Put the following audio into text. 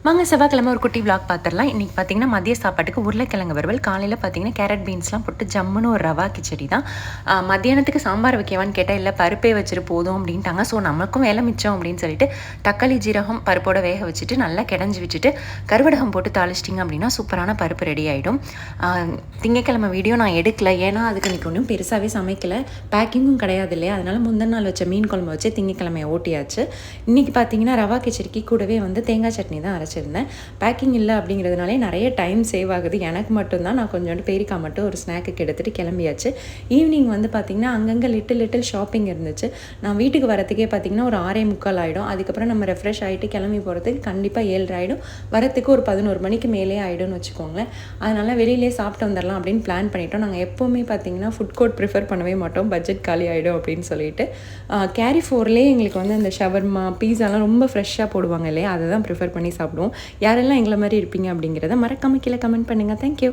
வாங்க செவ்வாய்க்கிழமை ஒரு குட்டி விளாக் பார்த்துடலாம். இன்றைக்கி பார்த்தீங்கன்னா மதிய சாப்பாட்டுக்கு உருளைக்கிழங்கு வறுவல், காலையில் பார்த்தீங்கன்னா கேரட் பீன்ஸ்லாம் போட்டு ஜம்முன்னு ஒரு ரவா கிச்சடி தான். மத்தியானத்துக்கு சாம்பார் வைக்கவான்னு கேட்டால் இல்லை பருப்பே வச்சுட்டு போதும் அப்படின்ட்டாங்க. ஸோ நமக்கும் வேலை மிச்சம் அப்படின்னு சொல்லிட்டு தக்காளி ஜீரகம் பருப்போட வேக வச்சுட்டு நல்லா கிடஞ்சி வச்சுட்டு கருவடகம் போட்டு தாளிச்சிட்டிங்க அப்படின்னா சூப்பரான பருப்பு ரெடி ஆகிடும். திங்கக்கிழமை வீடியோ நான் எடுக்கல, ஏன்னா அதுக்கு இன்றைக்கி ஒன்றும் பெருசாகவே சமைக்கலை, பேக்கிங்கும் கிடையாது இல்லையா, அதனால் முந்தின நாள் வச்ச மீன் குழம்பு வச்சு திங்கக்கிழமையை ஓட்டியாச்சு. இன்றைக்கி பார்த்தீங்கன்னா ரவா கிச்சடிக்கு கூடவே தேங்காய் சட்னி தான் அரைச்சிருந்தேன். பேக்கிங் இல்லை அப்படிங்கிறதுனாலே நிறைய டைம் சேவ் ஆகுது எனக்கு மட்டும்தான். நான் கொஞ்சோண்டு பேரிக்காய் மட்டும் ஒரு ஸ்நாக்குக்கு எடுத்துகிட்டு கிளம்பியாச்சு. ஈவினிங் பார்த்திங்கன்னா அங்கங்கே லிட்டில் ஷாப்பிங் இருந்துச்சு. நான் வீட்டுக்கு வரத்துக்கே பார்த்திங்கன்னா ஒரு 6:45 ஆகிடும். அதுக்கப்புறம் நம்ம ரெஃப்ரெஷ் ஆகிட்டு கிளம்பி போகிறதுக்கு கண்டிப்பாக 7 ஆகிடும். வரத்துக்கு ஒரு 11 மணிக்கு மேலே ஆகிடும்னு வச்சுக்கோங்களேன். அதனால் வெளியிலே சாப்பிட்டு வந்துடலாம் அப்படின்னு பிளான் பண்ணிட்டோம். நாங்கள் எப்போவுமே பார்த்திங்கன்னா ஃபுட் கோர்ட் ப்ரிஃபர் பண்ணவே மாட்டோம், பட்ஜெட் காலி ஆகிடும் அப்படின்னு சொல்லிட்டு. கேரி 4லேயே எங்களுக்கு இந்த ஷவர்மா பீஸாலாம் ரொம்ப ஃப்ரெஷ்ஷாக போடுவாங்க இல்லையா, அதை தான் ப்ரிஃபர் பண்ணி சாப்பிடுவோம். யாரெல்லாம் எங்களை மாதிரி இருப்பீங்க அப்படிங்கிறத மறக்காமல் கீழே கமெண்ட் பண்ணுங்கள். தேங்க்யூ.